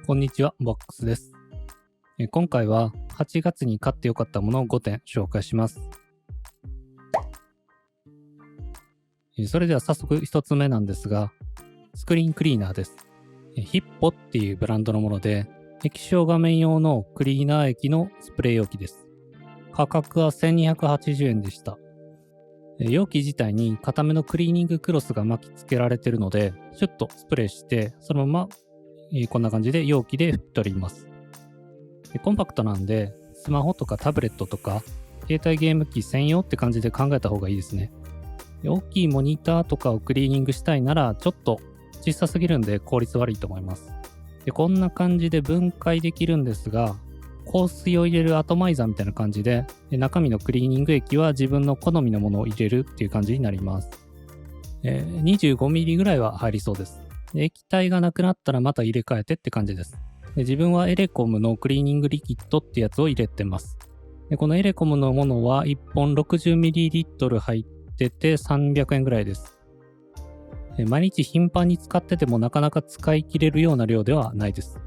こんにちは、ボックスです。今回は8月に買ってよかったものを5点紹介します。それでは早速1つ目なんですが、スクリーンクリーナーです。ヒッポっていうブランドのもので、液晶画面用のクリーナー液のスプレー容器です。価格は1280円でした。容器自体に固めのクリーニングクロスが巻き付けられているので、シュッとスプレーして、そのままこんな感じで容器で拭き取ります。コンパクトなんで、スマホとかタブレットとか、携帯ゲーム機専用って感じで考えた方がいいですね。大きいモニターとかをクリーニングしたいなら、ちょっと小さすぎるんで効率悪いと思います。こんな感じで分解できるんですが、香水を入れるアトマイザーみたいな感じで、中身のクリーニング液は自分の好みのものを入れるっていう感じになります。25ml ぐらいは入りそうです。液体がなくなったらまた入れ替えてって感じです。自分はエレコムのクリーニングリキッドってやつを入れてます。このエレコムのものは1本 60ml 入ってて300円ぐらいです。毎日頻繁に使っててもなかなか使い切れるような量ではないです。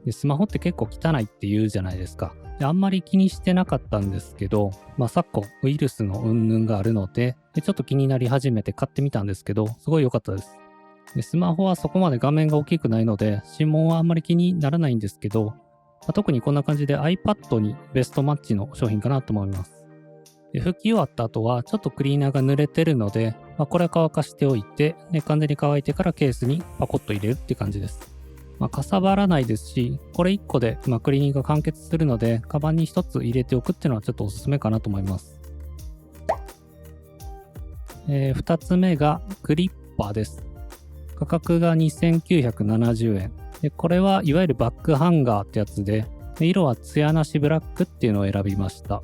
スマホって結構汚いって言うじゃないですか。あんまり気にしてなかったんですけど、昨今ウイルスの云々があるので、ちょっと気になり始めて買ってみたんですけど、すごい良かったです。スマホはそこまで画面が大きくないので、指紋はあんまり気にならないんですけど、特にこんな感じで iPad にベストマッチの商品かなと思います。拭き終わった後はちょっとクリーナーが濡れてるので、これは乾かしておいて、完全に乾いてからケースにパコッと入れるって感じです。かさばらないですし、これ1個でクリーニングが完結するので、カバンに1つ入れておくっていうのはちょっとおすすめかなと思います。2つ目がクリッパーです。価格が2970円。これはいわゆるバックハンガーってやつで、色はツヤなしブラックっていうのを選びました。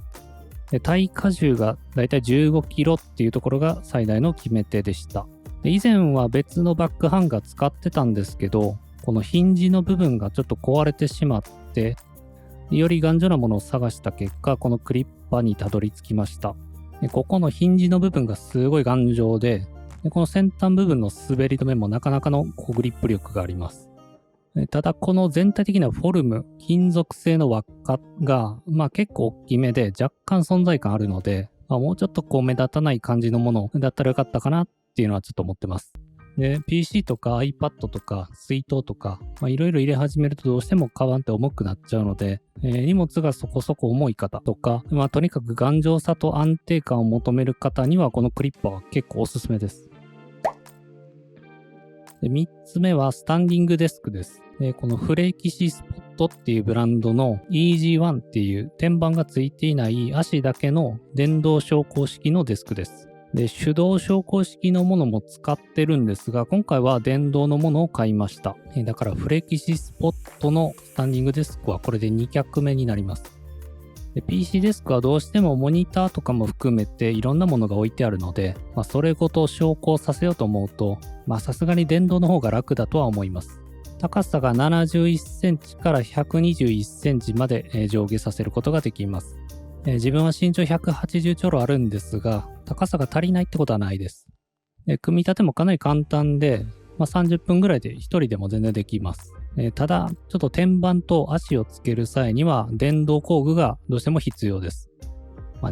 耐荷重がだいたい 15kg っていうところが最大の決め手でした。以前は別のバックハンガー使ってたんですけど、このヒンジの部分がちょっと壊れてしまって、より頑丈なものを探した結果、このクリッパにたどり着きました。ここのヒンジの部分がすごい頑丈で、この先端部分の滑り止めもなかなかのグリップ力があります。ただこの全体的なフォルム、金属製の輪っかが結構大きめで若干存在感あるので、もうちょっと目立たない感じのものだったらよかったかなっていうのはちょっと思ってます。で、PC とか iPad とか水筒とかいろいろ入れ始めるとどうしてもカバンって重くなっちゃうので、荷物がそこそこ重い方とか、とにかく頑丈さと安定感を求める方にはこのクリッパーは結構おすすめです。で、3つ目はスタンディングデスクです。このフレキシスポットっていうブランドの EG1 っていう天板がついていない足だけの電動昇降式のデスクです。で、手動昇降式のものも使ってるんですが、今回は電動のものを買いました。だからフレキシスポットのスタンディングデスクはこれで2脚目になります。で、PC デスクはどうしてもモニターとかも含めていろんなものが置いてあるので、それごと昇降させようと思うと、さすがに電動の方が楽だとは思います。高さが71センチから121センチまで上下させることができます。自分は身長180ちょろあるんですが、高さが足りないってことはないです。組み立てもかなり簡単で、30分ぐらいで一人でも全然できます。ただ、ちょっと天板と足をつける際には電動工具がどうしても必要です。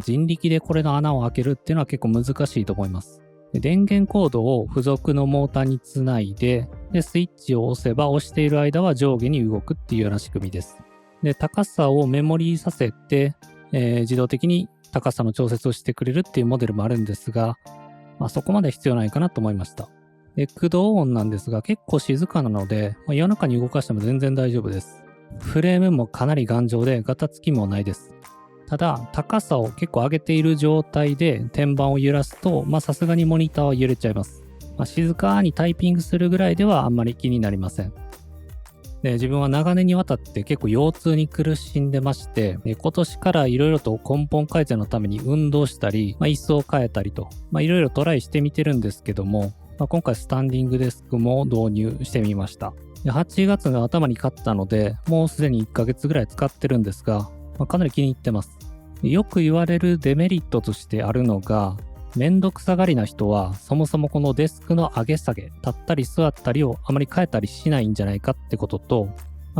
人力でこれの穴を開けるっていうのは結構難しいと思います。電源コードを付属のモーターにつないで、スイッチを押せば押している間は上下に動くっていうような仕組みです。で、高さをメモリーさせて、自動的に高さの調節をしてくれるっていうモデルもあるんですが、そこまで必要ないかなと思いました。で、駆動音なんですが結構静かなので、夜中に動かしても全然大丈夫です。フレームもかなり頑丈でガタつきもないです。ただ、高さを結構上げている状態で天板を揺らすと、さすがにモニターは揺れちゃいます。静かにタイピングするぐらいではあんまり気になりません。で、自分は長年にわたって結構腰痛に苦しんでまして、今年からいろいろと根本改善のために運動したり、椅子を変えたりと、いろいろトライしてみてるんですけども、今回スタンディングデスクも導入してみました。8月の頭に買ったので、もうすでに1ヶ月ぐらい使ってるんですが、かなり気に入ってます。よく言われるデメリットとしてあるのが、めんどくさがりな人はそもそもこのデスクの上げ下げ、立ったり座ったりをあまり変えたりしないんじゃないかってことと、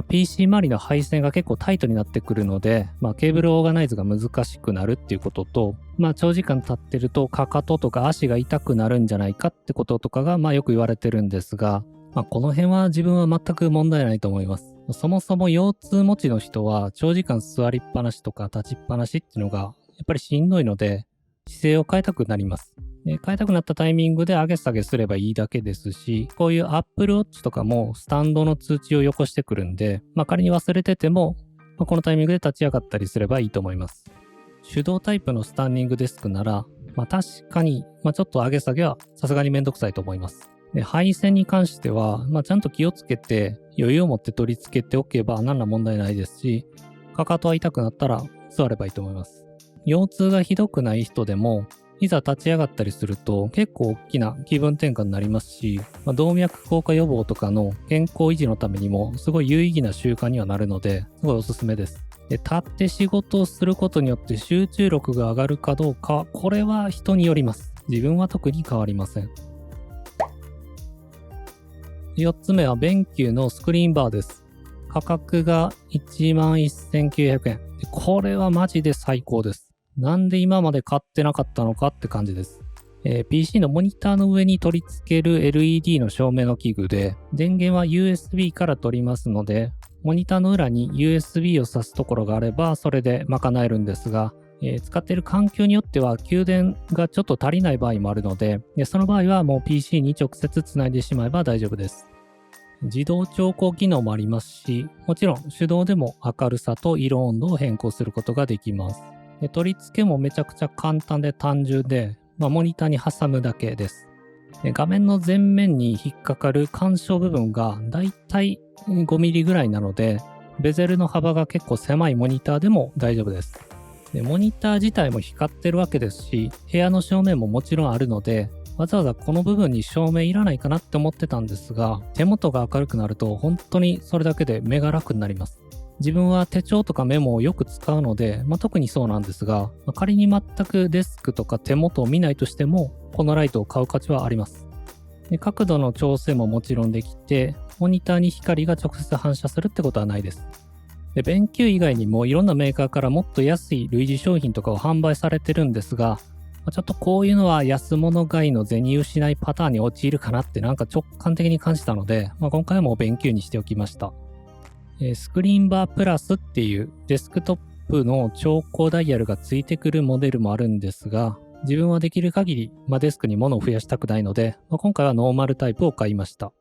PC 周りの配線が結構タイトになってくるので、ケーブルオーガナイズが難しくなるっていうことと、長時間立ってるとかかととか足が痛くなるんじゃないかってこととかがよく言われてるんですが、この辺は自分は全く問題ないと思います。そもそも腰痛持ちの人は長時間座りっぱなしとか立ちっぱなしっていうのがやっぱりしんどいので、姿勢を変えたくなります。変えたくなったタイミングで上げ下げすればいいだけですし、こういう Apple Watch とかもスタンドの通知をよこしてくるんで、仮に忘れてても、このタイミングで立ち上がったりすればいいと思います。手動タイプのスタンディングデスクなら、確かに、ちょっと上げ下げはさすがにめんどくさいと思います。で、配線に関しては、ちゃんと気をつけて余裕を持って取り付けておけば何ら問題ないですし、かかとは痛くなったら座ればいいと思います。腰痛がひどくない人でも、いざ立ち上がったりすると結構大きな気分転換になりますし、動脈硬化予防とかの健康維持のためにもすごい有意義な習慣にはなるので、すごいおすすめです。で、立って仕事をすることによって集中力が上がるかどうか、これは人によります。自分は特に変わりません。4つ目はベンキューのスクリーンバーです。価格が 11,900 円。これはマジで最高です。なんで今まで買ってなかったのかって感じです。PC のモニターの上に取り付ける LED の照明の器具で、電源は USB から取りますので、モニターの裏に USB を挿すところがあれば、それで賄えるんですが、使っている環境によっては給電がちょっと足りない場合もあるので、その場合はもう PC に直接つないでしまえば大丈夫です。自動調光機能もありますし、もちろん手動でも明るさと色温度を変更することができます。で、取り付けもめちゃくちゃ簡単で単純で、モニターに挟むだけです。で、画面の前面に引っかかる干渉部分がだいたい 5mm ぐらいなので、ベゼルの幅が結構狭いモニターでも大丈夫です。で、モニター自体も光ってるわけですし、部屋の照明ももちろんあるので、わざわざこの部分に照明いらないかなって思ってたんですが、手元が明るくなると本当にそれだけで目が楽になります。自分は手帳とかメモをよく使うので、特にそうなんですが、仮に全くデスクとか手元を見ないとしても、このライトを買う価値はあります。で、角度の調整ももちろんできて、モニターに光が直接反射するってことはないです。で、ベンキュー以外にもいろんなメーカーからもっと安い類似商品とかを販売されてるんですが、ちょっとこういうのは安物買いの銭失いパターンに陥るかなって直感的に感じたので、今回はもうベンキューにしておきました。スクリーンバープラスっていうデスクトップの調光ダイヤルがついてくるモデルもあるんですが、自分はできる限り、デスクに物を増やしたくないので、今回はノーマルタイプを買いました。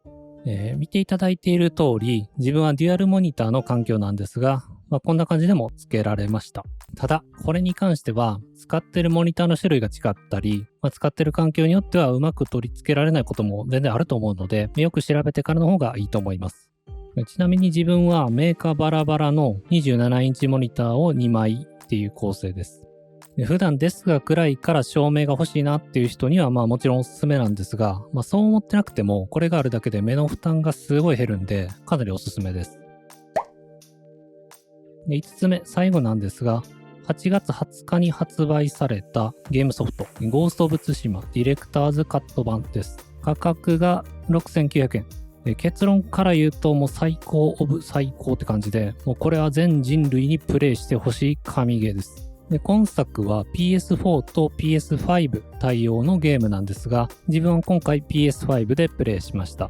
見ていただいている通り、自分はデュアルモニターの環境なんですが、こんな感じでも付けられました。ただ、これに関しては、使ってるモニターの種類が違ったり、使ってる環境によってはうまく取り付けられないことも全然あると思うので、よく調べてからの方がいいと思います。ちなみに自分はメーカーバラバラの27インチモニターを2枚っていう構成です。普段デスクが暗いから照明が欲しいなっていう人にはもちろんおすすめなんですが、そう思ってなくてもこれがあるだけで目の負担がすごい減るんでかなりおすすめです。5つ目、最後なんですが、8月20日に発売されたゲームソフト、ゴースト・オブ・ツシマディレクターズカット版です。価格が 6,900 円。結論から言うともう最高オブ最高って感じで、もうこれは全人類にプレイしてほしい神ゲーです。で、今作は PS4 と PS5 対応のゲームなんですが、自分は今回 PS5 でプレイしました。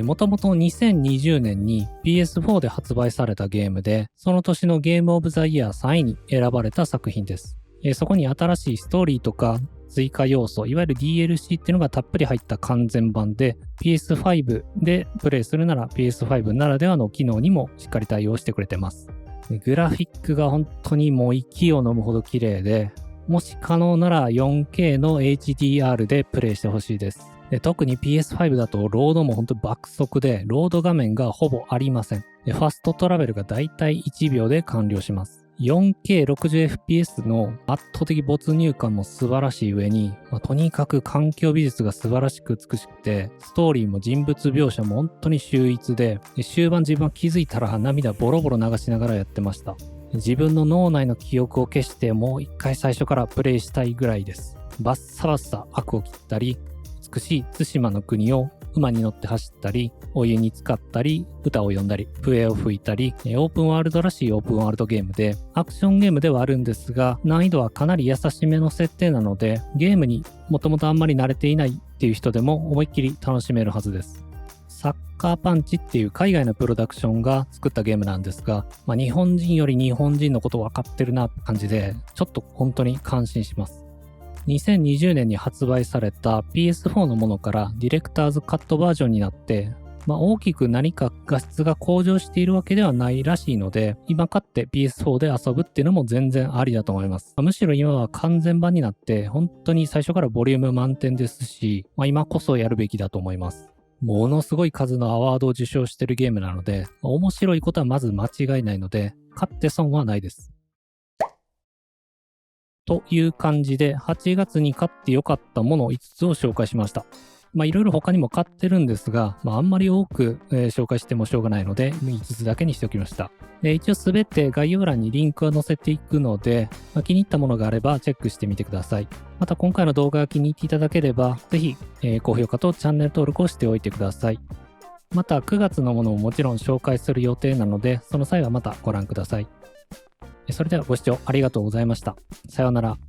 もともと2020年に PS4 で発売されたゲームで、その年のゲームオブザイヤー3位に選ばれた作品です。そこに新しいストーリーとか追加要素、いわゆる DLC っていうのがたっぷり入った完全版で、PS5 でプレイするなら PS5 ならではの機能にもしっかり対応してくれてます。グラフィックが本当にもう息を飲むほど綺麗で、もし可能なら 4K の HDR でプレイしてほしいです。特に PS5 だとロードも本当爆速で、ロード画面がほぼありません。ファストトラベルがだいたい1秒で完了します。4K60fps の圧倒的没入感も素晴らしい上に、とにかく環境美術が素晴らしく美しくて、ストーリーも人物描写も本当に秀逸で、終盤自分は気づいたら涙ボロボロ流しながらやってました。自分の脳内の記憶を消してもう一回最初からプレイしたいぐらいです。バッサバッサ悪を切ったり、美しい対馬の国を馬に乗って走ったり、お湯に浸かったり、歌を詠んだり、笛を吹いたり、オープンワールドらしいオープンワールドゲームで、アクションゲームではあるんですが、難易度はかなり優しめの設定なので、ゲームにもともとあんまり慣れていないっていう人でも思いっきり楽しめるはずです。サッカーパンチっていう海外のプロダクションが作ったゲームなんですが、日本人より日本人のこと分かってるなって感じで、ちょっと本当に感心します。2020年に発売された PS4 のものからディレクターズカットバージョンになって、大きく何か画質が向上しているわけではないらしいので、今買って PS4 で遊ぶっていうのも全然ありだと思います。むしろ今は完全版になって本当に最初からボリューム満点ですし、今こそやるべきだと思います。ものすごい数のアワードを受賞しているゲームなので、面白いことはまず間違いないので、買って損はないです。という感じで、8月に買って良かったもの5つを紹介しました。いろいろ他にも買ってるんですが、あんまり多く、紹介してもしょうがないので、5つだけにしておきました。一応すべて概要欄にリンクを載せていくので、気に入ったものがあればチェックしてみてください。また今回の動画が気に入っていただければ、ぜひ、高評価とチャンネル登録をしておいてください。また9月のものももちろん紹介する予定なので、その際はまたご覧ください。それではご視聴ありがとうございました。さようなら。